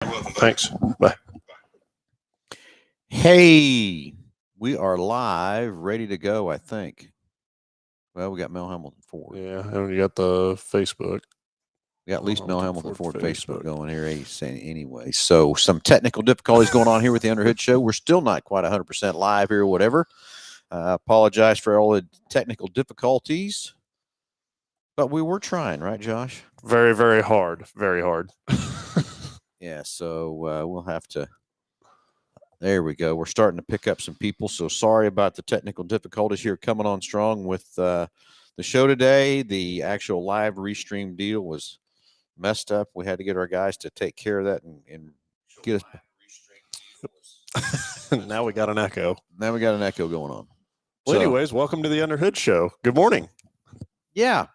Thanks. Bye. Hey, we are live, ready to go, I think. Well, we got Mel Hambelton Ford. Yeah, and you got the Facebook. We got at least Mel Hambelton Ford Facebook Facebook. going here anyway. So some technical difficulties going on here with the Underhood Show. We're still not quite 100% live here or whatever. Apologize for all the technical difficulties. But we were trying, right, Josh? Very, very hard. Very hard. Yeah, so we'll have to. There we go. We're starting to pick up some people. So sorry about the technical difficulties here coming on strong with the show today. The actual live restream deal was messed up. We had to get our guys to take care of that and get us. Now we got an echo. Now we got an echo going on. Well, anyways, welcome to the Underhood Show. Good morning. Yeah.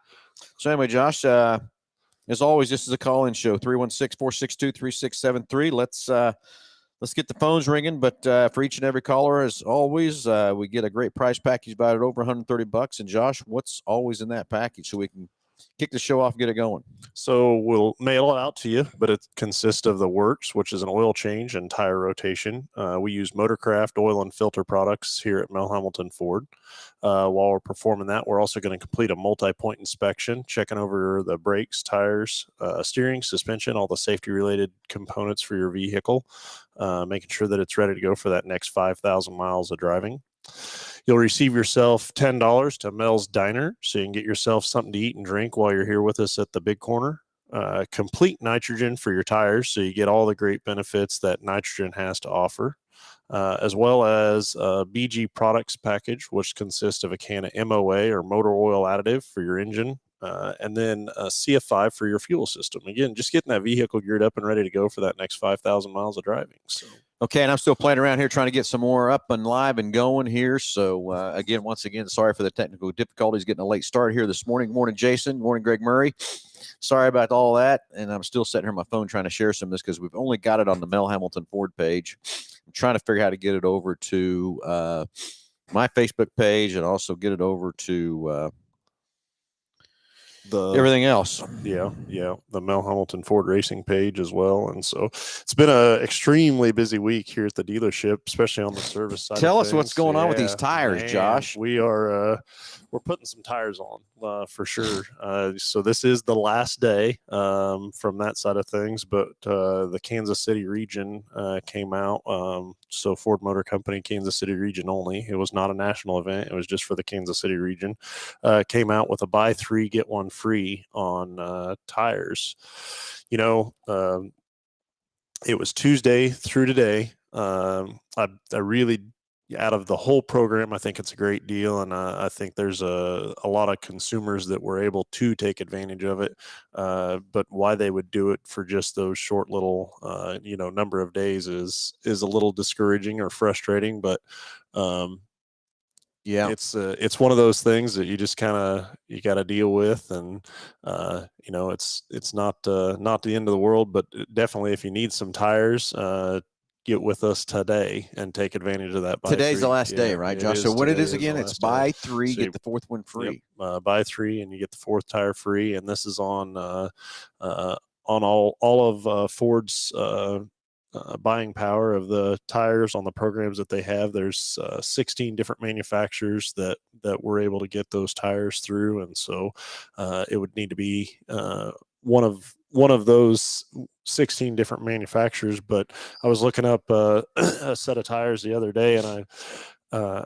So anyway, Josh, as always, this is a call-in show, 316-462-3673. Let's get the phones ringing, but for each and every caller, as always, we get a great price package valued at over $130. And Josh, what's always in that package so we can kick the show off and get it going? So we'll mail it out to you, but it consists of the works, which is an oil change and tire rotation. We use Motorcraft oil and filter products here at Mel Hambelton Ford. While we're performing that, we're also going to complete a multi-point inspection, checking over the brakes, tires, steering, suspension, all the safety-related components for your vehicle, making sure that it's ready to go for that next 5,000 miles of driving. You'll receive yourself $10 to Mel's Diner, so you can get yourself something to eat and drink while you're here with us at the Big Corner. Complete nitrogen for your tires, so you get all the great benefits that nitrogen has to offer, as well as a BG products package, which consists of a can of MOA or motor oil additive for your engine, and then a CF5 for your fuel system. Again, just getting that vehicle geared up and ready to go for that next 5,000 miles of driving. So. Okay, and I'm still playing around here trying to get some more up and live and going here. So, once again, sorry for the technical difficulties, getting a late start here this morning. Morning, Jason. Morning, Greg Murray. Sorry about all that. And I'm still sitting here on my phone trying to share some of this because we've only got it on the Mel Hambelton Ford page. I'm trying to figure out how to get it over to my Facebook page and also get it over to everything else. Yeah, the Mel Hambelton Ford Racing page as well. And so it's been an extremely busy week here at the dealership, especially on the service side. Tell us what's going on with these tires, man, Josh. We are we're putting some tires on for sure. So this is the last day from that side of things, but the Kansas City region came out. So Ford Motor Company, Kansas City region only. It was not a national event. It was just for the Kansas City region. Came out with a buy three, get one free on tires. It was Tuesday through today. I really, out of the whole program, I think it's a great deal, and I think there's a lot of consumers that were able to take advantage of it. But why they would do it for just those short little, number of days is a little discouraging or frustrating. But yeah, it's one of those things that you just you got to deal with, and it's not the end of the world, but definitely if you need some tires, get with us today and take advantage of that. Today's the last day, right, Josh? So what it is again, it's buy three, get the fourth one free. Yep, buy three and you get the fourth tire free, and this is on all of Ford's buying power of the tires on the programs that they have. There's 16 different manufacturers that were able to get those tires through, and so it would need to be one of those 16 different manufacturers. But I was looking up a set of tires the other day, and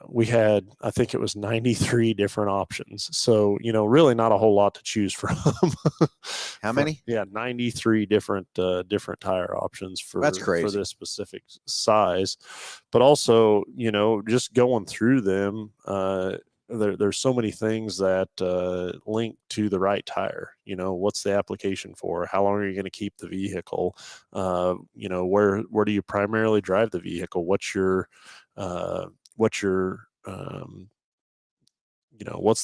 we had, I think it was 93 different options. So, really not a whole lot to choose from. How many? Yeah, 93 different tire options That's crazy. For this specific size. But also, just going through them, there's so many things that link to the right tire. What's the application for? How long are you going to keep the vehicle? Where do you primarily drive the vehicle? What's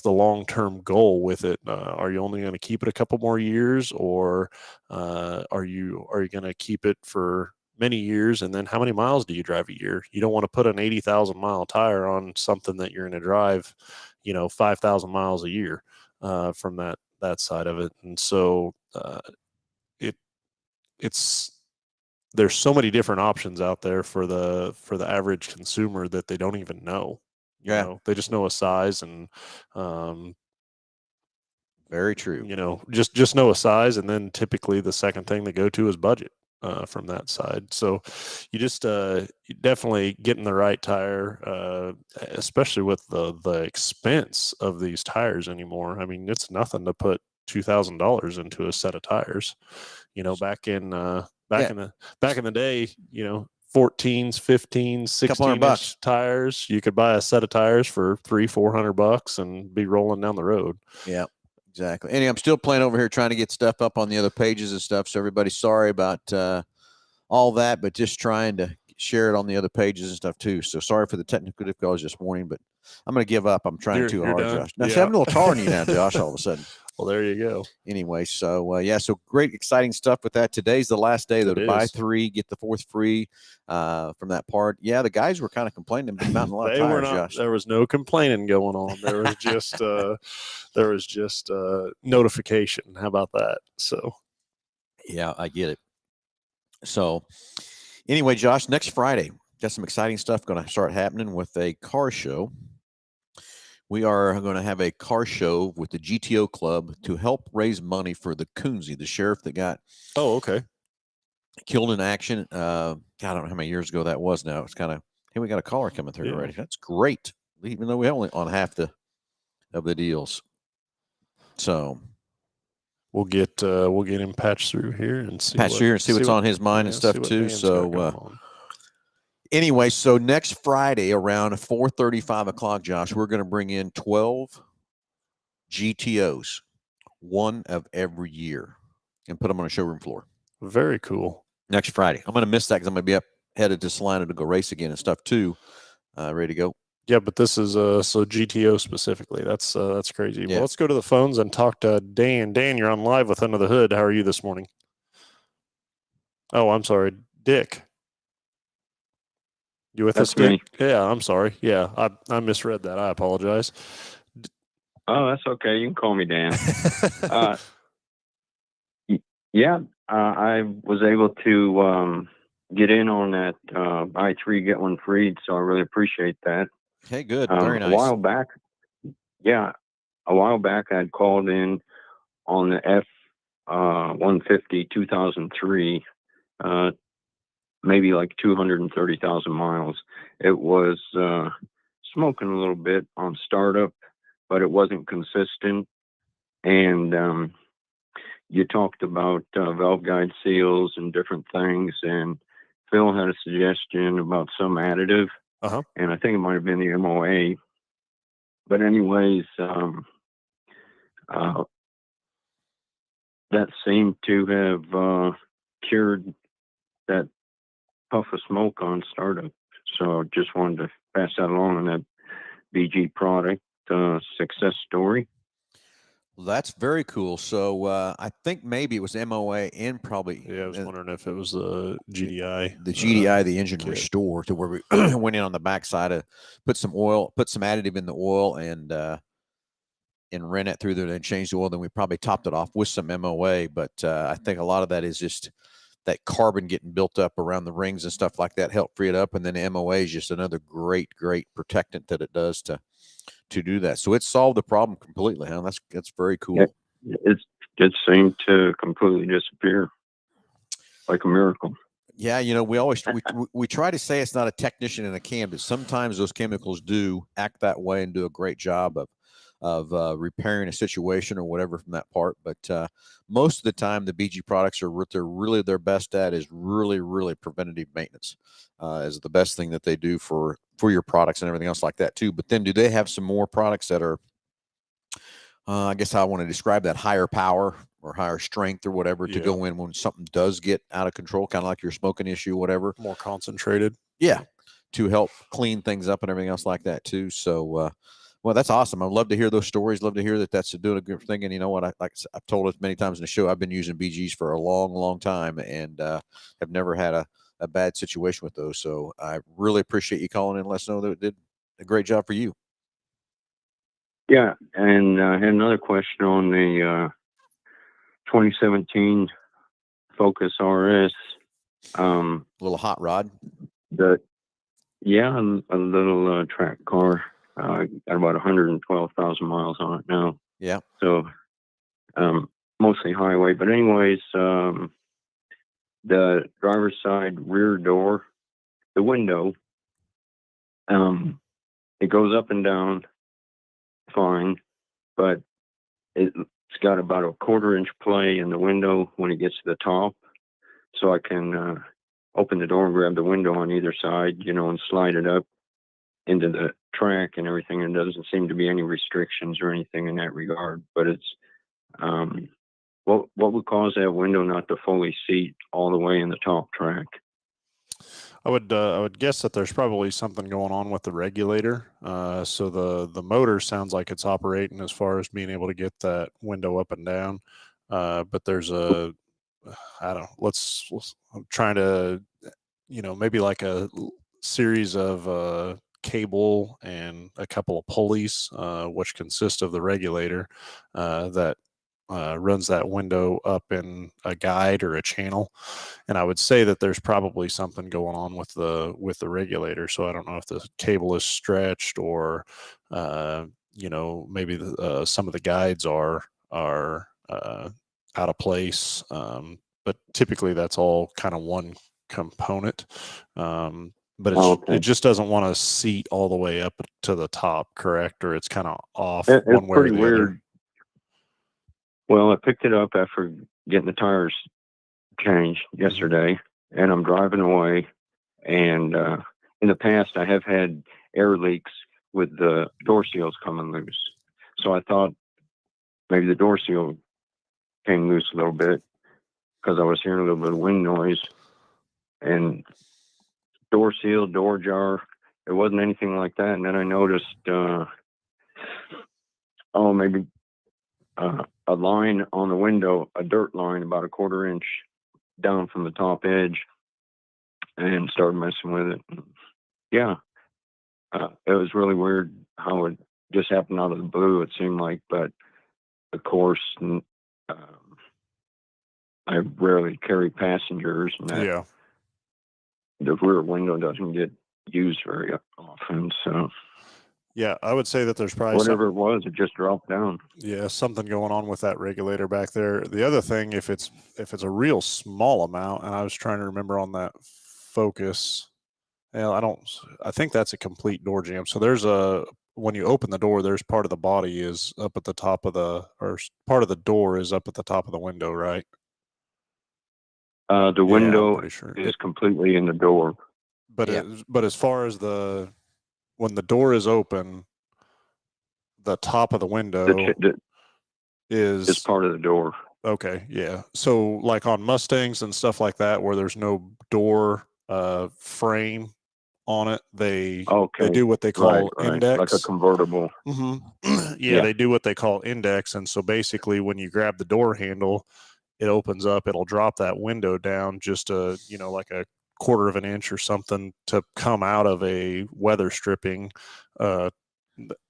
the long-term goal with it? Are you only going to keep it a couple more years, or are you going to keep it for many years? And then how many miles do you drive a year? You don't want to put an 80,000 mile tire on something that you're going to drive, 5,000 miles a year from that side of it. And so it's there's so many different options out there for the average consumer that they don't even know. Yeah. You know, they just know a size and very true. You know, just know a size, and then typically the second thing they go to is budget from that side. So you just you definitely getting the right tire, especially with the expense of these tires anymore. I mean, it's nothing to put $2,000 into a set of tires. You know, back in the day, you know, 14s, 15s, 16-inch tires, you could buy a set of tires for $300-400 and be rolling down the road. Yeah. Exactly. And I'm still playing over here trying to get stuff up on the other pages and stuff. So everybody, sorry about all that, but just trying to share it on the other pages and stuff too. So sorry for the technical difficulties this morning, but I'm going to give up. I'm trying too hard, done? Josh. Now, see, I'm a little taller than you now, Josh, all of a sudden. Well, there you go. Anyway, so so great, exciting stuff with that. Today's the last day, though, to buy 3, get the 4th free from that part. Yeah, the guys were kind of complaining about mounting a lot of tires, Josh. There was no complaining going on. There was just notification. How about that? So, yeah, I get it. So, anyway, Josh, next Friday, got some exciting stuff going to start happening with a car show. We are going to have a car show with the GTO Club to help raise money for the Coonsey, the sheriff that got killed in action. God, I don't know how many years ago that was now. It's kind of, hey, we got a caller coming through already. That's great, even though we only on half of the deals. So we'll get him patched through here and see what's on his mind and stuff too. So anyway, so next Friday around 4:30, 5 o'clock, Josh, we're going to bring in 12 GTOs, one of every year, and put them on a showroom floor. Very cool. Next Friday. I'm going to miss that because I'm going to be headed to Salina to go race again and stuff too. Ready to go. Yeah, but this is so GTO specifically. That's crazy. Yeah. Well, let's go to the phones and talk to Dan. Dan, you're on live with Under the Hood. How are you this morning? Oh, I'm sorry, Dick. You with us, Dick? Yeah, I'm sorry. Yeah, I misread that. I apologize. Oh, that's okay. You can call me Dan. I was able to get in on that buy 3 get 1 free, so I really appreciate that. Hey, good. Very nice. A while back, I had called in on the F-150 2003. Maybe like 230,000 miles. It was smoking a little bit on startup, but it wasn't consistent. And you talked about valve guide seals and different things. And Phil had a suggestion about some additive, and I think it might have been the MOA. But anyways, that seemed to have cured that puff of smoke on startup. So just wanted to pass that along on that BG product success story. Well, that's very cool. So I think maybe it was MOA and probably. Yeah, I was wondering if it was the GDI. The GDI, the engine restore, to where we went in on the backside, put some additive in the oil and ran it through there and changed the oil. Then we probably topped it off with some MOA. But I think a lot of that is just that carbon getting built up around the rings and stuff like that help free it up. And then MOA is just another great protectant that it does to do that. So it solved the problem completely, huh? That's very cool. Yeah, it seemed to completely disappear like a miracle. Yeah, you know, we try to say it's not a technician in a can, but sometimes those chemicals do act that way and do a great job of repairing a situation or whatever from that part. But most of the time, the BG products are what they're really their best at is really preventative maintenance is the best thing that they do for your products and everything else like that too. But then do they have some more products that are, I guess I want to describe that, higher power or higher strength or whatever to go in when something does get out of control, kind of like your smoking issue, whatever. More concentrated. Yeah, to help clean things up and everything else like that too. So, well, that's awesome. I'd love to hear those stories. Love to hear that that's doing a good thing. And you know what? I've told us many times in the show, I've been using BGs for a long time and have never had a bad situation with those. So I really appreciate you calling in and let us know that it did a great job for you. Yeah. And I had another question on the 2017 Focus RS. A little hot rod. a little track car. Got about 112,000 miles on it now. Yeah. So, mostly highway. But anyways, the driver's side rear door, the window, it goes up and down fine, but it's got about a 1/4 inch play in the window when it gets to the top. So I can open the door and grab the window on either side, and slide it up into the track and everything. And there doesn't seem to be any restrictions or anything in that regard. But it's what would cause that window not to fully seat all the way in the top track? I would guess that there's probably something going on with the regulator. So the motor sounds like it's operating as far as being able to get that window up and down. But there's I'm trying to, maybe like a series of cable and a couple of pulleys, which consist of the regulator that runs that window up in a guide or a channel. And I would say that there's probably something going on with the regulator. So I don't know if the cable is stretched or maybe some of the guides are out of place. But typically that's all kind of one component. But Okay. it just doesn't want to seat all the way up to the top, correct? Or it's kind of off It's one way or pretty the weird. other. Well, I picked it up after getting the tires changed yesterday, and I'm driving away. And in the past, I have had air leaks with the door seals coming loose. So I thought maybe the door seal came loose a little bit because I was hearing a little bit of wind noise. And door seal, door jar, it wasn't anything like that. And then I noticed, maybe a line on the window, a dirt line about a 1/4 inch down from the top edge, and started messing with it. Yeah, it was really weird how it just happened out of the blue, it seemed like. But of course, I rarely carry passengers, and Yeah. the rear window doesn't get used very often. So Yeah, I would say that there's probably whatever it was, it just dropped down. something going on with that regulator back there. The other thing, if it's a real small amount, and I was trying to remember on that Focus, I think that's a complete door jam. So when you open the door, there's part of the body is up at the top of part of the door is up at the top of the window, right? The Yeah, I'm window pretty sure. is completely in the door. But Yeah. but as far as when the door is open, the top of the window is part of the door. Okay, yeah. So like on Mustangs and stuff like that, where there's no door frame on it, they do what they call index, like a convertible. Yeah, they do what they call index, and so basically, when you grab the door handle, it opens up. It'll drop that window down just like a 1/4 inch or something to come out of a weather stripping.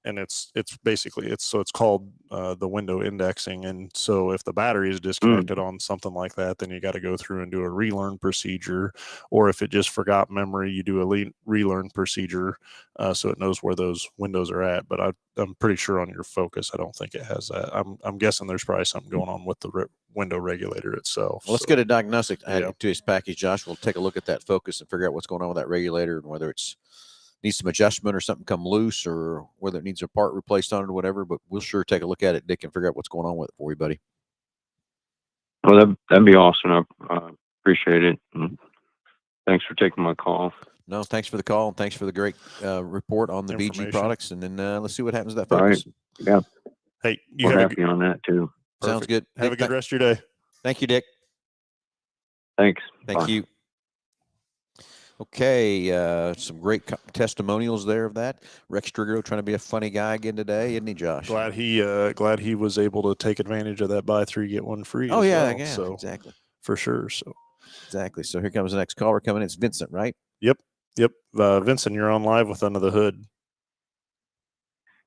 And it's basically it's called the window indexing. And so if the battery is disconnected on something like that, then you got to go through and do a relearn procedure, or if it just forgot memory, you do a relearn procedure so it knows where those windows are at. But I'm pretty sure on your Focus, I don't think it has that. I'm guessing there's probably something going on with the window regulator itself. Well, let's get a diagnostic added to his package, Josh. We'll take a look at that Focus and figure out what's going on with that regulator and whether it's needs some adjustment or something come loose or whether it needs a part replaced on it or whatever. But we'll sure take a look at it, Dick, and figure out what's going on with it for you, buddy. Well, that'd be awesome. I appreciate it. And thanks for taking my call. No, thanks for the call, and thanks for the great report on the BG products. And then let's see what happens to that Focus. Right. Yeah. Hey, we're happy on that too. Sounds good. Have a good rest of your day. Thank you, Dick. Thanks. Thank you. Okay, some great testimonials there of that. Rex Trigger trying to be a funny guy again today, isn't he, Josh? Glad he was able to take advantage of that buy 3 get 1 free. Oh yeah, well. yeah, so, exactly. For sure. So exactly. So here comes the next caller coming in. It's Vincent, right? Yep. Vincent, you're on live with Under the Hood.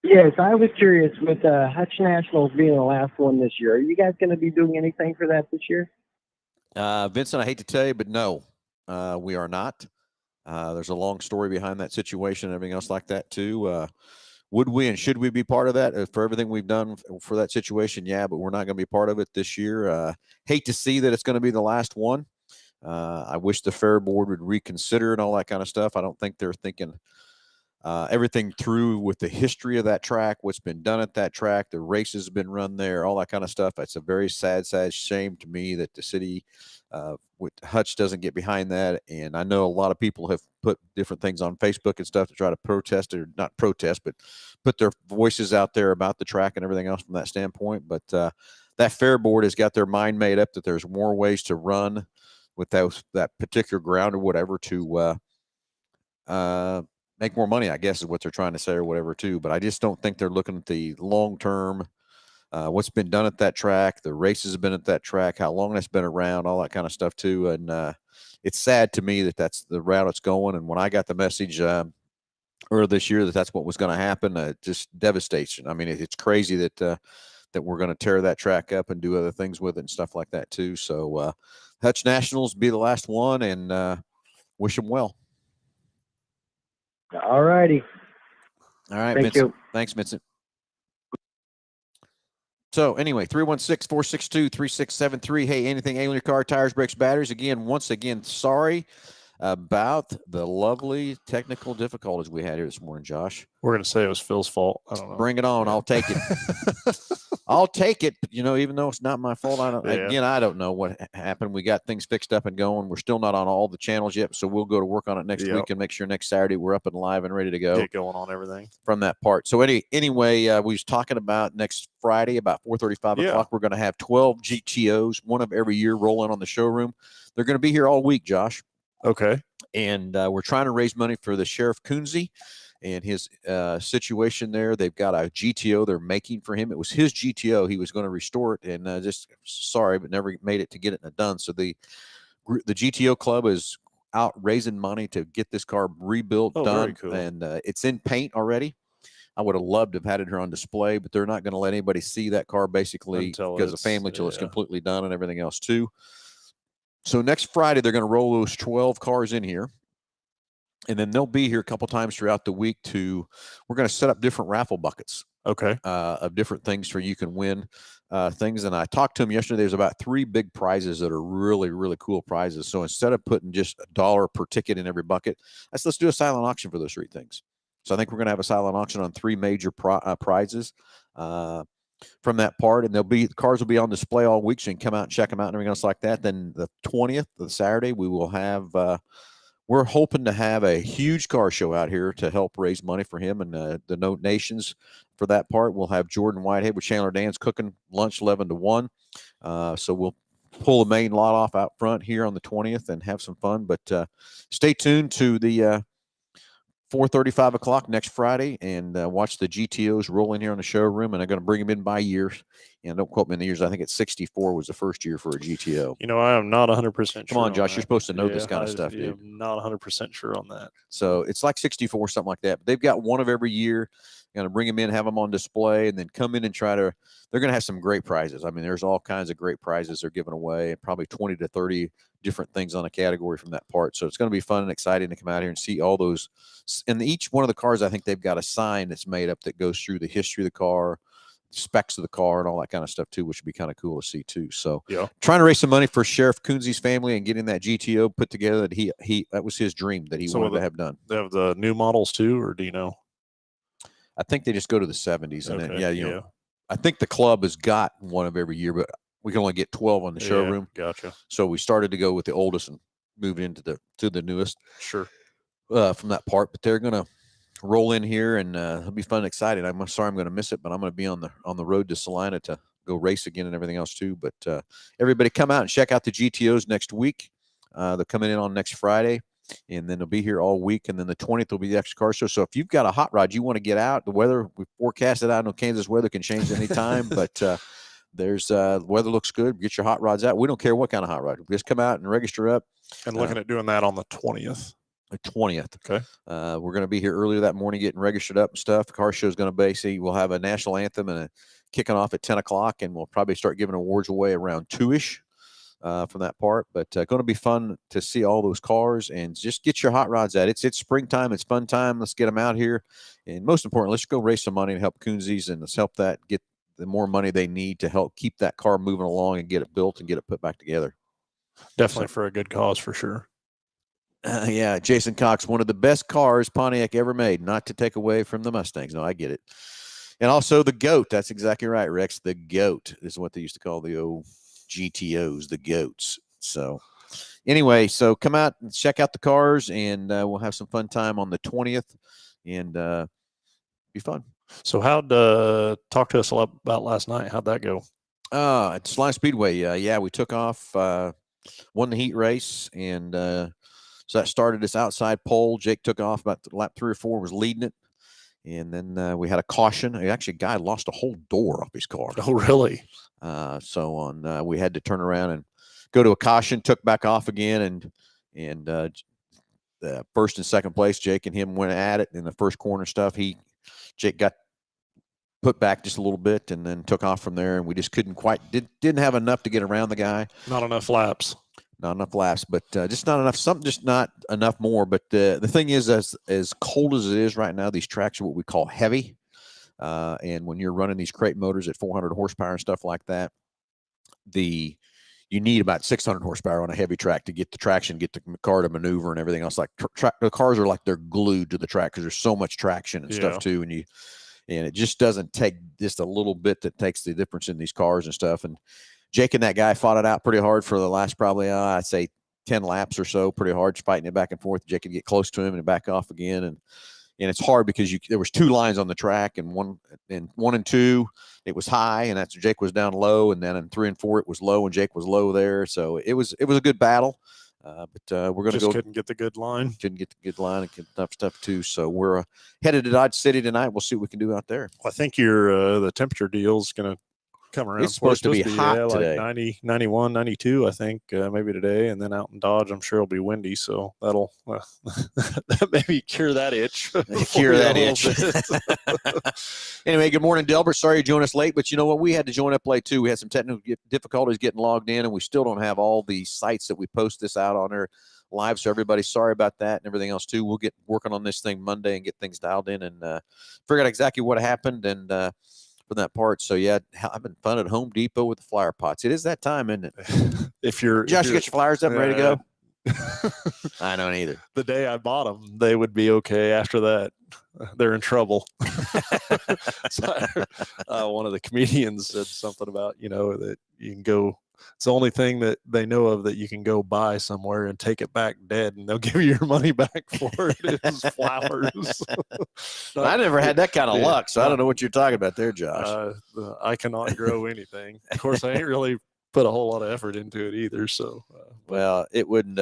Yes, I was curious with Hutch Nationals being the last one this year. Are you guys going to be doing anything for that this year? Vincent, I hate to tell you, but no. We are not. There's a long story behind that situation and everything else like that too. Would we and should we be part of that for everything we've done for that situation? Yeah, but we're not going to be part of it this year. Hate to see that it's going to be the last one. I wish the fair board would reconsider and all that kind of stuff. I don't think they're thinking everything through with the history of that track, what's been done at that track, the races have been run there, all that kind of stuff. It's a very sad shame to me that the city with Hutch doesn't get behind that. And I know a lot of people have put different things on Facebook and stuff to try to protest, or not protest, but put their voices out there about the track and everything else from that standpoint. But that fair board has got their mind made up that there's more ways to run with that particular ground or whatever to make more money, I guess, is what they're trying to say or whatever too. But I just don't think they're looking at the long term, what's been done at that track, the races have been at that track, how long that's been around, all that kind of stuff too. And it's sad to me that that's the route it's going. And when I got the message earlier this year that that's what was going to happen, just devastation. I mean, it's crazy that that we're going to tear that track up and do other things with it and stuff like that too. So Hutch Nationals be the last one, and wish them well. All righty. All right, Thank Vincent. you. Thanks, Vincent. So anyway, 316-462-3673. Hey, anything ailing your car, tires, brakes, batteries? Again, once again, sorry about the lovely technical difficulties we had here this morning, Josh. We're going to say it was Phil's fault. I don't know. Bring it on. I'll take it. I'll take it. But, even though it's not my fault, I don't know what happened. We got things fixed up and going. We're still not on all the channels yet, so we'll go to work on it next week and make sure next Saturday we're up and live and ready to go. Get going on everything from that part. So anyway, we was talking about next Friday about 4:35 o'clock. We're going to have 12 GTOs, one of every year, rolling on the showroom. They're going to be here all week, Josh. Okay. And we're trying to raise money for the Sheriff Coonsey and his situation there. They've got a GTO they're making for him. It was his GTO. He was going to restore it, and just sorry, but never made it to get it done. So the GTO club is out raising money to get this car rebuilt, done, cool. And it's in paint already. I would have loved to have had it here on display, but they're not going to let anybody see that car basically because of family till it's completely done and everything else too. So next Friday, they're going to roll those 12 cars in here. And then they'll be here a couple times throughout the week we're going to set up different raffle buckets. Okay. Of different things for you can win things. And I talked to him yesterday. There's about 3 big prizes that are really, really cool prizes. So instead of putting just $1 per ticket in every bucket, let's do a silent auction for those 3 things. So I think we're going to have a silent auction on 3 major prizes from that part. And the cars will be on display all week. So you can come out and check them out and everything else like that. Then the 20th, the Saturday, we will have, we're hoping to have a huge car show out here to help raise money for him and the donations for that part. We'll have Jordan Whitehead with Chandler Dance cooking lunch 11 to 1. So we'll pull the main lot off out front here on the 20th and have some fun. But stay tuned to the 4:35 o'clock next Friday and watch the GTOs roll in here on the showroom. And I'm going to bring them in by years. And don't quote me in the years. I think it's 64 was the first year for a GTO. I am not 100% sure. Come on, Josh. You're supposed to know this kind of stuff, dude. I'm not 100% sure on that. So it's like 64, something like that. But they've got one of every year. Going to bring them in, have them on display, and then come in and they're going to have some great prizes. I mean, there's all kinds of great prizes they're giving away, probably 20 to 30 different things on a category from that part. So it's going to be fun and exciting to come out here and see all those. And each one of the cars, I think they've got a sign that's made up that goes through the history of the car, specs of the car, and all that kind of stuff too, which would be kind of cool to see too. So trying to raise some money for Sheriff Coonsey's family and getting that GTO put together that that was his dream that he wanted to have done. They have the new models too, or do you know? I think they just go to the 70s. And then, I think the club has got one of every year, but we can only get 12 on the showroom. Gotcha. So we started to go with the oldest and moved into the newest. Sure. From that part, but they're going to roll in here and it'll be fun and exciting. I'm sorry I'm going to miss it, but I'm going to be on the road to Salina to go race again and everything else too. But everybody come out and check out the GTOs next week. They're coming in on next Friday. And then they'll be here all week. And then the 20th will be the extra car show. So if you've got a hot rod, you want to get out, the weather, we forecasted out. I know Kansas weather can change anytime, but there's the weather looks good. Get your hot rods out. We don't care what kind of hot rod. Just come out and register up. And looking at doing that on the 20th. The 20th. Okay. We're going to be here earlier that morning getting registered up and stuff. The car show is going to we'll have a national anthem and kicking off at 10 o'clock. And we'll probably start giving awards away around 2-ish. from that part. But going to be fun to see all those cars and just get your hot rods at it. It's springtime. It's fun time. Let's get them out here. And most importantly, let's go raise some money and help Coonsies, and let's help that get the more money they need to help keep that car moving along and get it built and get it put back together. Definitely for a good cause, for sure. Yeah, Jason Cox, one of the best cars Pontiac ever made, not to take away from the Mustangs. No, I get it. And also the GOAT. That's exactly right, Rex. The GOAT is what they used to call the old GTOs, the GOATs. So anyway, so come out and check out the cars, and we'll have some fun time on the 20th, and be fun. So talk to us a lot about last night. How'd that go? At Slime Speedway, yeah, we took off, won the heat race, and so that started this outside pole. Jake took off about lap 3 or 4, was leading it, and then we had a caution. Actually, a guy lost a whole door off his car. Oh, really? We had to turn around and go to a caution, took back off again, and first and second place, Jake and him went at it in the first corner stuff. Jake got put back just a little bit and then took off from there, and we just didn't have enough to get around the guy. Not enough laps. Not enough laps, but just not enough. Just not enough more. But the thing is, as cold as it is right now, these tracks are what we call heavy. And when you're running these crate motors at 400 horsepower and stuff like that, you need about 600 horsepower on a heavy track to get the traction, get the car to maneuver and everything else. Like the cars are like they're glued to the track because there's so much traction and stuff too. And it just doesn't take just a little bit that takes the difference in these cars and stuff. And Jake and that guy fought it out pretty hard for the last probably, I'd say 10 laps or so, pretty hard, just fighting it back and forth. Jake could get close to him and back off again. And it's hard because there was 2 lines on the track, and one and 2, it was high, and that's Jake was down low. And then in 3 and 4, it was low, and Jake was low there. So it was a good battle. But we're going to go. Couldn't get the good line. Couldn't get the good line and get tough stuff too. So we're headed to Dodge City tonight. We'll see what we can do out there. Well, I think the temperature deal is going to come around. It's supposed to be hot today. Like 90, 91, 92, I think, maybe today. And then out in Dodge, I'm sure it'll be windy. So that'll maybe cure that itch. Cure that itch. Anyway, good morning, Delbert. Sorry you joined us late, but you know what? We had to join up late too. We had some technical difficulties getting logged in, and we still don't have all the sites that we post this out on there live. So everybody, sorry about that and everything else too. We'll get working on this thing Monday and get things dialed in and figure out exactly what happened and for that part. So yeah, I've been fun at Home Depot with the flower pots. It is that time, isn't it? Josh, you got your flowers up and ready to go? I don't either. The day I bought them, they would be okay. After that, they're in trouble. So, one of the comedians said something about, that you can go, it's the only thing that they know of that you can go buy somewhere and take it back dead and they'll give you your money back for it is flowers. I never had that kind of luck, so I don't know what you're talking about there, Josh. I cannot grow anything. Of course, I ain't really put a whole lot of effort into it either. So, well, it wouldn't.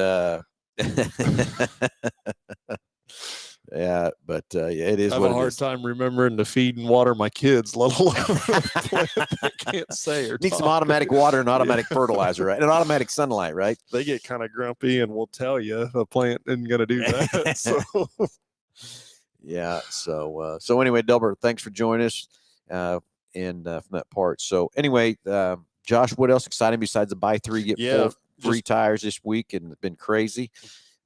Yeah, but it is. I have what a hard time remembering to feed and water my kids, let alone a plant I can't say or need some automatic water and automatic fertilizer, right? And automatic sunlight, right? They get kind of grumpy and will tell you a plant isn't going to do that. So. Yeah. So anyway, Delbert, thanks for joining us, and from that part. So anyway, Josh, what else exciting besides the buy 3 get 4 free tires this week, and it's been crazy.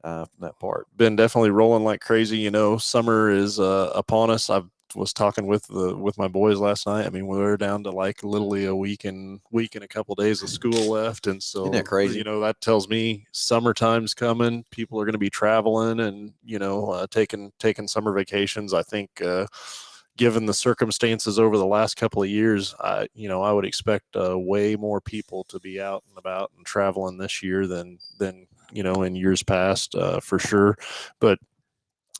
From that part, been definitely rolling like crazy. Summer is upon us. I was talking with my boys last night. I mean, we were down to like literally a week and a couple of days of school left, and so isn't that crazy? That tells me summertime's coming. People are going to be traveling and taking summer vacations. I think given the circumstances over the last couple of years, I would expect way more people to be out and about and traveling this year than in years past, for sure. But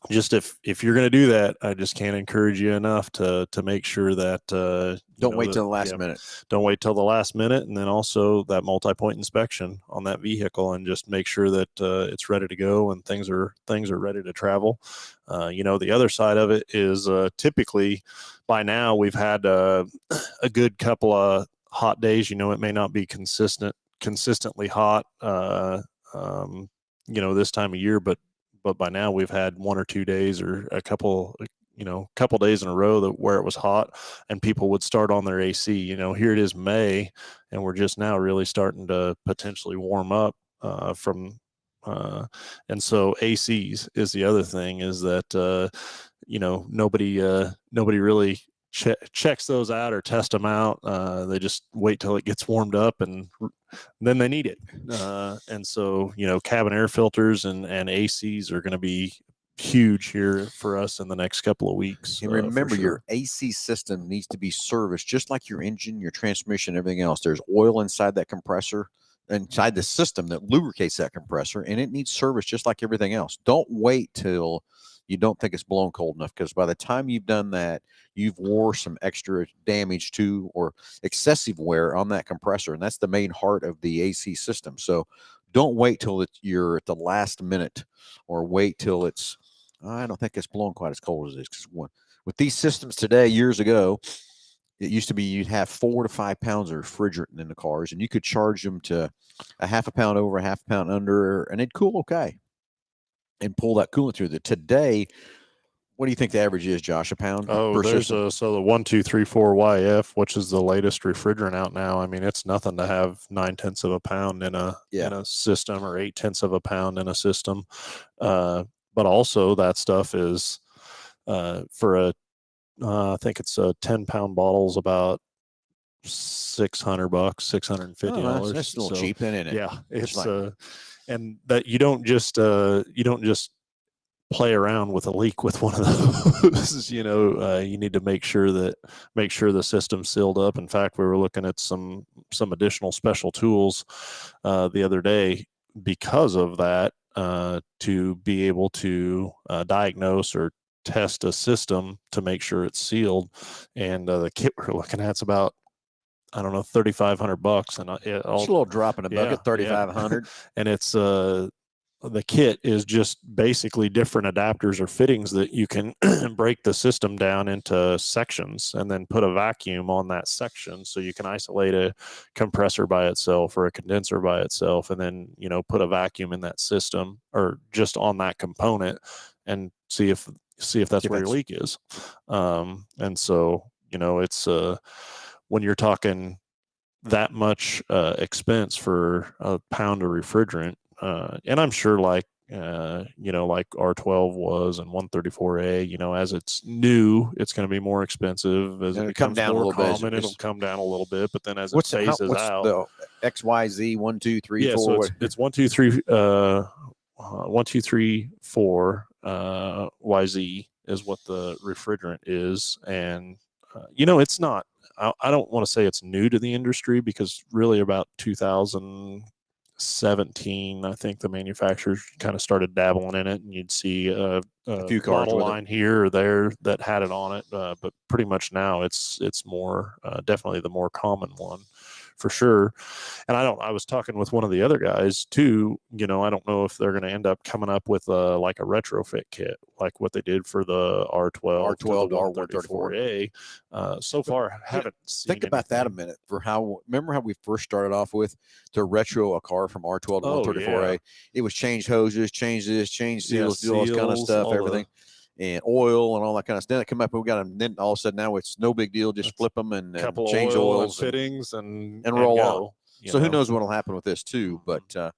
just if you're going to do that, I just can't encourage you enough to make sure that don't wait till the last minute. Don't wait till the last minute, and then also that multi-point inspection on that vehicle, and just make sure that it's ready to go and things are ready to travel. The other side of it is typically by now we've had a good couple of hot days. It may not be consistently hot. This time of year, but by now we've had 1 or 2 days or a couple, a couple days in a row where it was hot and people would start on their AC. Here it is May, and we're just now really starting to potentially warm up and so ACs is the other thing, is that nobody really checks those out or test them out. They just wait till it gets warmed up and then they need it. And so, cabin air filters and ACs are going to be huge here for us in the next couple of weeks. And remember, sure. your AC system needs to be serviced just like your engine, your transmission, everything else. There's oil inside that compressor, inside the system that lubricates that compressor, and it needs service just like everything else. Don't wait till you don't think it's blown cold enough, because by the time you've done that, you've wore some extra damage to or excessive wear on that compressor, and that's the main heart of the AC system. So don't wait till you're at the last minute, or wait till it's, I don't think it's blown quite as cold as it is. Because with these systems today, years ago, it used to be you'd have 4 to 5 pounds of refrigerant in the cars, and you could charge them to a half a pound over, a half a pound under, and it'd cool okay and pull that coolant through. Today, what do you think the average is, Josh? A pound? Oh, there's so the 1234YF, which is the latest refrigerant out now. I mean, it's nothing to have 9/10 of a pound in a system, or 8/10 of a pound in a system. But also that stuff is for I think it's a 10-pound bottle's about $600, $650. That's a little cheap, isn't it? Yeah, it's and that you don't just play around with a leak with one of those. You need to make sure the system's sealed up. In fact, we were looking at some additional special tools the other day because of that, to be able to diagnose or test a system to make sure it's sealed. And the kit we're looking at is about, I don't know, $3,500, and it's a little drop in a bucket, 3,500. And it's the kit is just basically different adapters or fittings that you can break the system down into sections and then put a vacuum on that section, so you can isolate a compressor by itself or a condenser by itself, and then put a vacuum in that system or just on that component and see if that's where your leak is. And so it's when you're talking that much expense for a pound of refrigerant, and I'm sure like R12 was, and 134A, as it's new, it's going to be more expensive. As it becomes more common, it'll come down a little bit. But then as it phases out, the XYZ 1, 2, 3, 4. So it's 1, 2, 3, 1, 2, 3, 4 YZ is what the refrigerant is, and it's not. I don't want to say it's new to the industry, because really about 2017, I think the manufacturers kind of started dabbling in it, and you'd see a few model line here or there that had it on it. But pretty much now it's more definitely the more common one, for sure. And I was talking with one of the other guys too, I don't know if they're going to end up coming up with like a retrofit kit, like what they did for the R12 to R134A. So far, haven't seen Think about that a minute. Remember how we first started off with to retro a car from R12 to 134A? It was change hoses, change this, change seals, do all this kind of stuff, everything. And oil and all that kind of stuff. Then it come up, and we got them. Then all of a sudden, now it's no big deal. Just flip them and change oils, and fittings, and roll on. So who knows what will happen with this too? But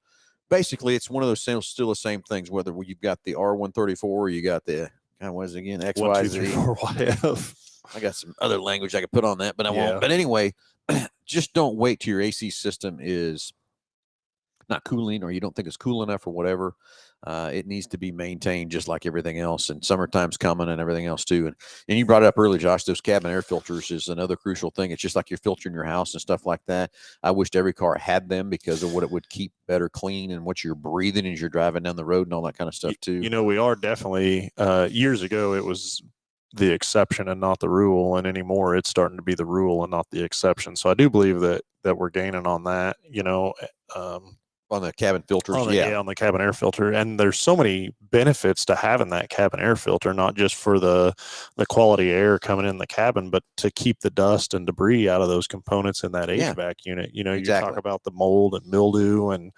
basically, it's one of those still the same things. Whether you've got the R134, or you got the what is it again, XYZ, 1, 2, 3, 4 YF. I got some other language I could put on that, but I won't. But anyway, just don't wait till your AC system is not cooling, or you don't think it's cool enough, or whatever. It needs to be maintained just like everything else, and summertime's coming and everything else too. And you brought it up earlier, Josh, those cabin air filters is another crucial thing. It's just like you're filtering your house and stuff like that. I wished every car had them, because of what it would keep better clean and what you're breathing as you're driving down the road and all that kind of stuff too. We are definitely years ago it was the exception and not the rule, and anymore it's starting to be the rule and not the exception. So I do believe that we're gaining on that. On the cabin filters, on the cabin air filter. And there's so many benefits to having that cabin air filter, not just for the quality air coming in the cabin, but to keep the dust and debris out of those components in that HVAC unit. You know, exactly. You talk about the mold and mildew and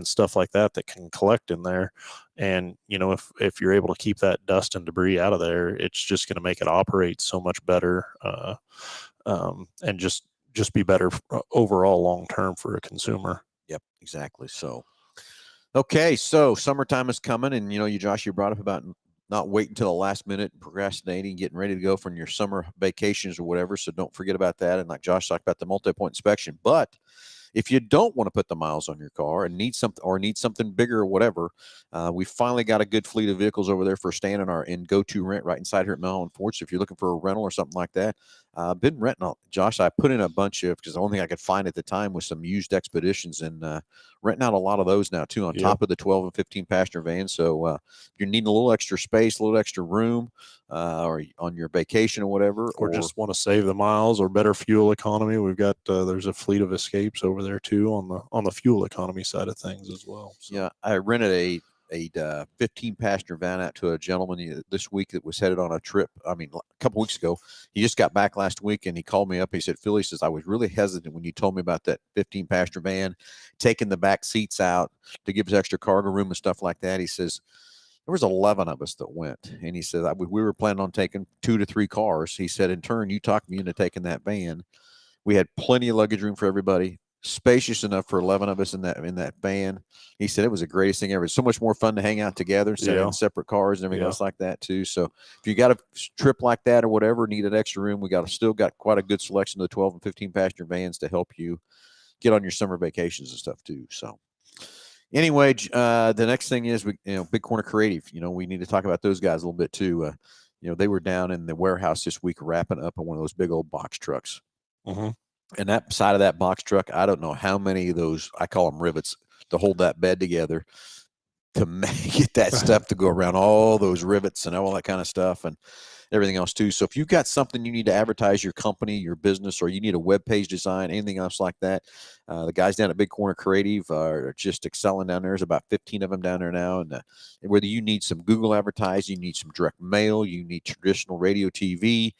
stuff like that can collect in there. And, you know, if you're able to keep that dust and debris out of there, it's just going to make it operate so much better, and just be better overall long term for a consumer. Yep, exactly. So, okay, so summertime is coming, and you Josh, you brought up about not waiting until the last minute, procrastinating, getting ready to go from your summer vacations or whatever. So don't forget about that. And like Josh talked about the multi-point inspection, but if you don't want to put the miles on your car and need something bigger or whatever, we finally got a good fleet of vehicles over there for Stan and go-to rent right inside here at Mel Hambelton Ford. So if you're looking for a rental or something like that, I've been renting. Josh, I put in a bunch of, because the only thing I could find at the time was some used Expeditions, and renting out a lot of those now too, on top of the 12 and 15 passenger vans. So if you're needing a little extra space, a little extra room, or on your vacation or whatever, or just want to save the miles or better fuel economy, we've got there's a fleet of Escapes over there too on the fuel economy side of things as well. So. Yeah, I rented a 15 passenger van out to a gentleman this week that was headed on a trip. I mean, a couple weeks ago. He just got back last week, and he called me up. He said, Phil, he says, I was really hesitant when you told me about that 15 passenger van, taking the back seats out to give us extra cargo room and stuff like that. He says, there was 11 of us that went, and he said, we were planning on taking 2 to 3 cars. He said, in turn, you talked me into taking that van. We had plenty of luggage room for everybody, spacious enough for 11 of us in that van. He said it was the greatest thing ever. It's so much more fun to hang out together instead of in separate cars and everything else like that too. So if you got a trip like that or whatever, need an extra room, we still got quite a good selection of the 12 and 15 passenger vans to help you get on your summer vacations and stuff too. So anyway, the next thing is Big Corner Creative. We need to talk about those guys a little bit too. They were down in the warehouse this week wrapping up on one of those big old box trucks. Mm-hmm. And that side of that box truck, I don't know how many of those, I call them rivets, to hold that bed together, to get that stuff to go around all those rivets and all that kind of stuff and everything else too. So if you've got something you need to advertise your company, your business, or you need a web page design, anything else like that, the guys down at Big Corner Creative are just excelling down there. There's about 15 of them down there now. And whether you need some Google advertising, you need some direct mail, you need traditional radio, TV,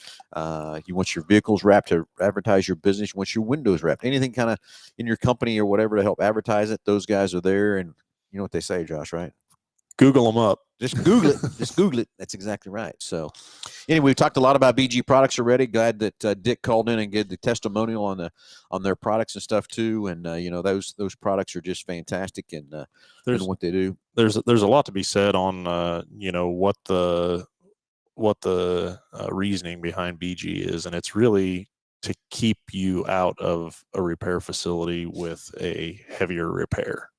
you want your vehicles wrapped to advertise your business, you want your windows wrapped, anything kind of in your company or whatever to help advertise it, those guys are there. And you know what they say, Josh, right? Google them up. Just Google it. Just Google it. That's exactly right. So anyway, we've talked a lot about BG products already. Glad that Dick called in and gave the testimonial on their products and stuff too. And those products are just fantastic and what they do. There's a lot to be said on what the reasoning behind BG is, and it's really to keep you out of a repair facility with a heavier repair.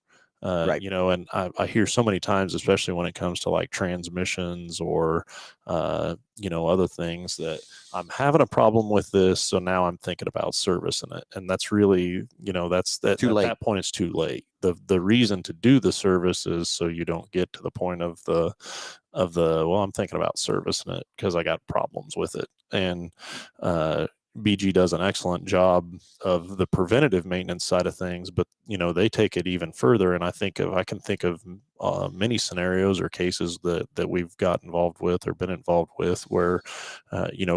Right. And I hear so many times, especially when it comes to like transmissions or, other things, that I'm having a problem with this. So now I'm thinking about servicing it. And that's really, Too late. At that point, it's too late. The reason to do the service is so you don't get to the point of well, I'm thinking about servicing it because I got problems with it. And, BG does an excellent job of the preventative maintenance side of things, but they take it even further. And I can think of many scenarios or cases that we've got involved with or been involved with where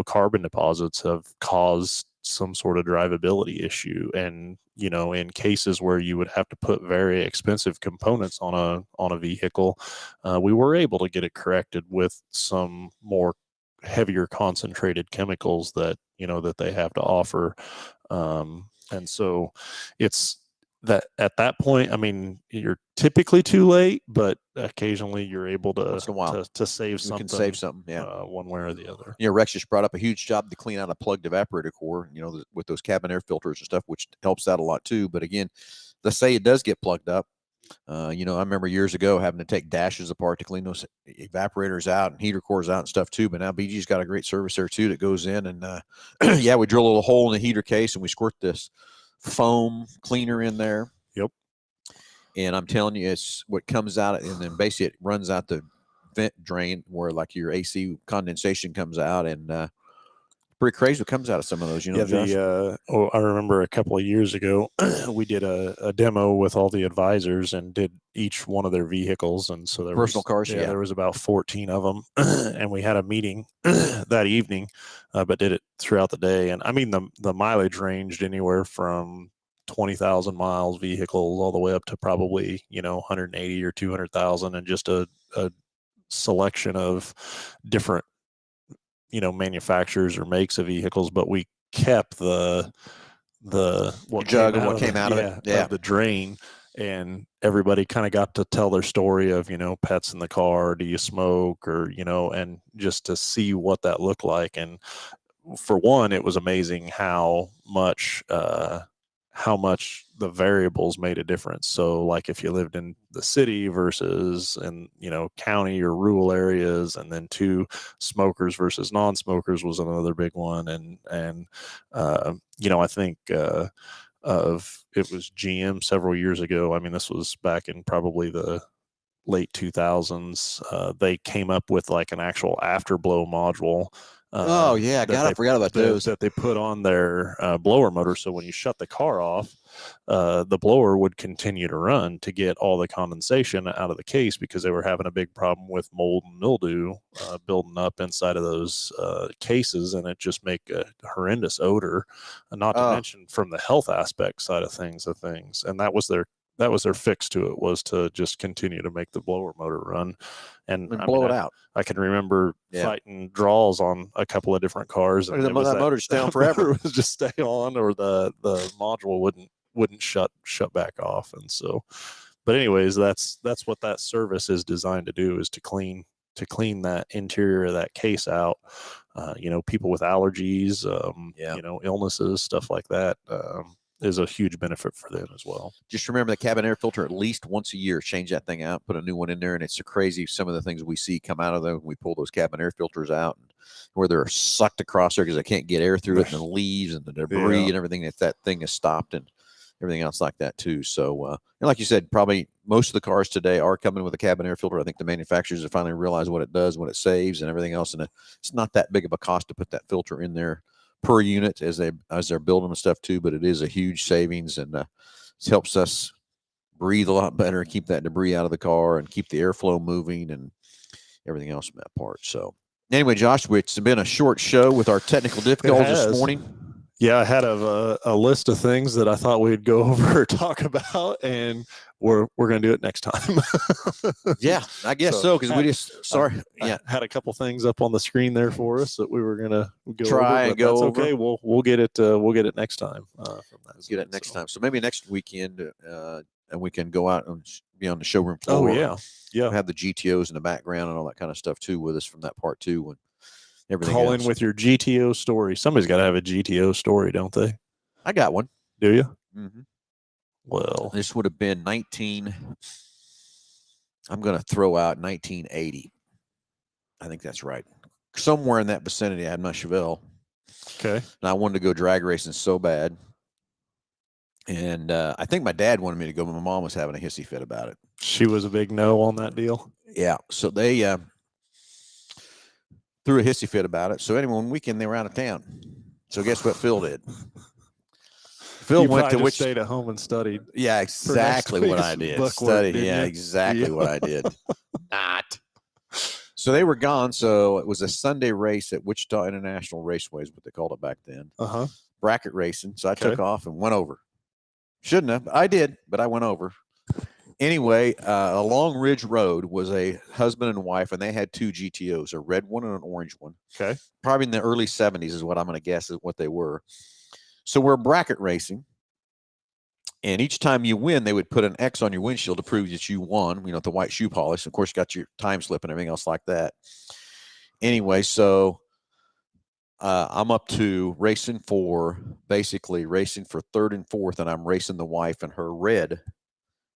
carbon deposits have caused some sort of drivability issue. And in cases where you would have to put very expensive components on a vehicle, we were able to get it corrected with some more heavier concentrated chemicals that they have to offer, and so it's that at that point, I mean, you're typically too late, but occasionally you're able to save something. You can save something, yeah, one way or the other. Rex just brought up a huge job to clean out a plugged evaporator core, with those cabin air filters and stuff, which helps out a lot too. But again, let's say it does get plugged up. I remember years ago having to take dashes apart to clean those evaporators out and heater cores out and stuff too. But now BG's got a great service there too that goes in and, we drill a little hole in the heater case and we squirt this foam cleaner in there. Yep. And I'm telling you, it's what comes out, and then basically it runs out the vent drain where like your AC condensation comes out, and Pretty crazy what comes out of some of those, Josh. I remember a couple of years ago, we did a demo with all the advisors and did each one of their vehicles. And so Personal cars, yeah. there was about 14 of them. And we had a meeting that evening, but did it throughout the day. And I mean, the mileage ranged anywhere from 20,000 miles vehicles all the way up to probably, 180 or 200,000, and just a selection of different manufacturers or makes of vehicles, but we kept the what jug and what came out of it, of the drain, and everybody kind of got to tell their story of pets in the car, do you smoke, or and just to see what that looked like. And for one, it was amazing how much the variables made a difference. So like if you lived in the city versus in, county or rural areas, and then two, smokers versus non-smokers was another big one. And I think, it was GM several years ago. I mean, this was back in probably the late 2000s. They came up with like an actual afterblow module. I forgot about those that they put on their blower motor. So when you shut the car off, the blower would continue to run to get all the condensation out of the case, because they were having a big problem with mold and mildew building up inside of those cases, and it just make a horrendous odor. Not to mention from the health aspect side of things. And that was their fix to it, was to just continue to make the blower motor run and blow it out. I can remember fighting draws on a couple of different cars, and that motor stay on forever. It would just stay on, or the module wouldn't shut back off. And so, but anyways, that's what that service is designed to do, is to clean that interior of that case out. People with allergies, illnesses, stuff like that, is a huge benefit for them as well. Just remember the cabin air filter at least once a year. Change that thing out, put a new one in there, and it's so crazy some of the things we see come out of them when we pull those cabin air filters out, and where they're sucked across there because they can't get air through it, and the leaves and the debris and everything, that thing is stopped, and everything else like that too. So, and like you said, probably most of the cars today are coming with a cabin air filter. I think the manufacturers have finally realized what it does, what it saves, and everything else, and it's not that big of a cost to put that filter in there per unit as they're building and stuff too, but it is a huge savings, and it helps us breathe a lot better, keep that debris out of the car, and keep the airflow moving and everything else from that part. So anyway, Josh, it's been a short show with our technical difficulties this morning. Yeah, I had a list of things that I thought we'd go over or talk about, and we're going to do it next time. Yeah, I guess so, because we just I had a couple things up on the screen there for us that we were going to try and go over. Okay, we'll get it next time. Get it next time. So maybe next weekend, and we can go out and be on the showroom floor. Oh yeah. We'll have the GTOs in the background and all that kind of stuff too with us from that part too. When everything call else. In with your GTO story. Somebody's got to have a GTO story, don't they? I got one. Do you? Mm-hmm. Well, this would have been I'm going to throw out 1980. I think that's right. Somewhere in that vicinity, I had my Chevelle. Okay. And I wanted to go drag racing so bad. And I think my dad wanted me to go, but my mom was having a hissy fit about it. She was a big no on that deal? Yeah. So they threw a hissy fit about it. So anyway, one weekend they were out of town. So guess what Phil did? Phil went to stayed at home and studied. Yeah, exactly what I did. Studied. Yeah, exactly what I did. Not. So they were gone. So it was a Sunday race at Wichita International Raceway, is what they called it back then. Bracket racing. So I took off and went over. Shouldn't have. I did, but I went over. Anyway, along Ridge Road was a husband and wife, and they had two GTOs, a red one and an orange one. Okay. Probably in the early 70s is what I'm going to guess is what they were. So we're bracket racing, and each time you win, they would put an X on your windshield to prove that you won, the white shoe polish. Of course, you got your time slip and everything else like that. Anyway, so I'm up to racing for third and fourth, and I'm racing the wife in her red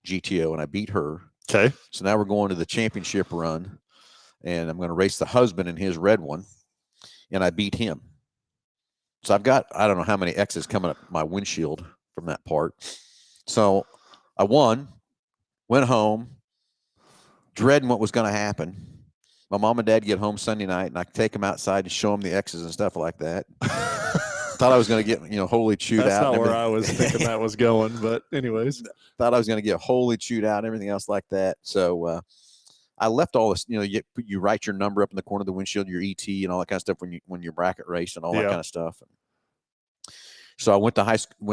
GTO, and I beat her. Okay. So now we're going to the championship run, and I'm going to race the husband in his red one, and I beat him. So I've got, I don't know how many X's coming up my windshield from that part. So I won, went home, dreading what was going to happen. My mom and dad get home Sunday night, and I take them outside and show them the X's and stuff like that. Thought I was going to get, wholly chewed That's out. not where I was thinking that was going, but anyways. Thought I was going to get wholly chewed out and everything else like that. So I left all this, you write your number up in the corner of the windshield, your ET and all that kind of stuff when you're bracket race and all that kind of stuff. So I went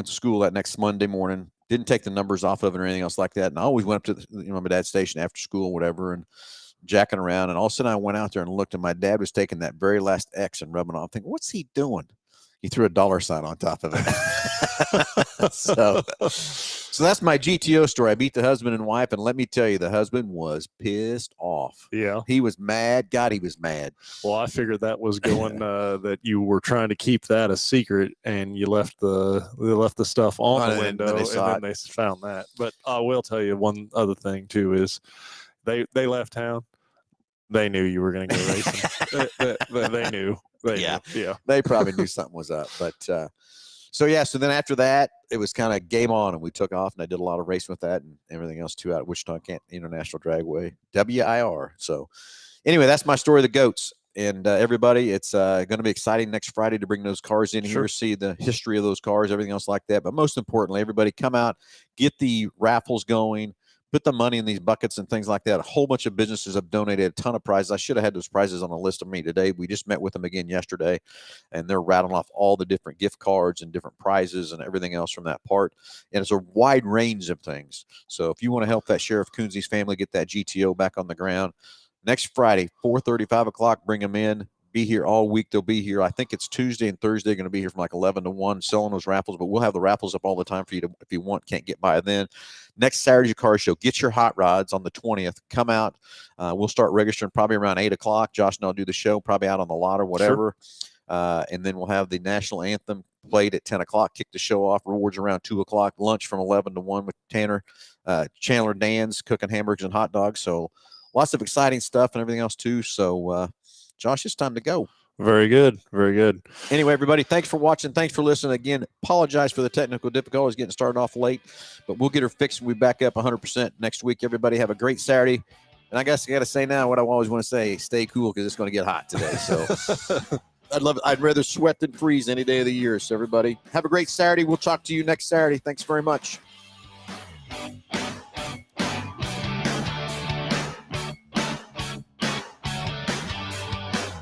to school that next Monday morning, didn't take the numbers off of it or anything else like that. And I always went up to my dad's station after school or whatever and jacking around. And all of a sudden I went out there and looked, and my dad was taking that very last X and rubbing it on. I'm thinking, what's he doing? He threw a dollar sign on top of it. So that's my GTO story. I beat the husband and wife, and let me tell you, the husband was pissed off. Yeah. He was mad. God, he was mad. Well, I figured that was going that you were trying to keep that a secret, and you left the stuff on the window, and then they found that. But I will tell you one other thing too is they left town. They knew you were going to go racing. They knew. Yeah. They probably knew something was up. But so then after that, it was kind of game on, and we took off, and I did a lot of racing with that and everything else too out at Wichita International Dragway, WIR. So anyway, that's my story of the goats. And everybody, it's going to be exciting next Friday to bring those cars in here, see the history of those cars, everything else like that. But most importantly, everybody come out, get the raffles going. Put the money in these buckets and things like that. A whole bunch of businesses have donated a ton of prizes. I should have had those prizes on a list of me today. We just met with them again yesterday, and they're rattling off all the different gift cards and different prizes and everything else from that part. And it's a wide range of things. So if you want to help that Sheriff Coonsy's family get that GTO back on the ground, next Friday, 4:30, 5 o'clock, bring them in. Be here all week. They'll be here. I think it's Tuesday and Thursday. Going to be here from like 11 to 1 selling those raffles, but we'll have the raffles up all the time for you to, if you want, can't get by then. Next Saturday's car show. Get your hot rods on the 20th. Come out. We'll start registering probably around 8 o'clock. Josh and I'll do the show probably out on the lot or whatever. And then we'll have the national anthem played at 10 o'clock, kick the show off, rewards around 2 o'clock, lunch from 11 to 1 with Chandler Dan's cooking hamburgers and hot dogs. So lots of exciting stuff and everything else too. So, Josh, it's time to go. Very good. Very good. Anyway, everybody, thanks for watching. Thanks for listening. Again, apologize for the technical difficulties getting started off late, but we'll get her fixed and we'll be back up 100% next week. Everybody have a great Saturday. And I guess I got to say now what I always want to say, stay cool because it's going to get hot today. So I'd love it. I'd rather sweat than freeze any day of the year. So everybody have a great Saturday. We'll talk to you next Saturday. Thanks very much.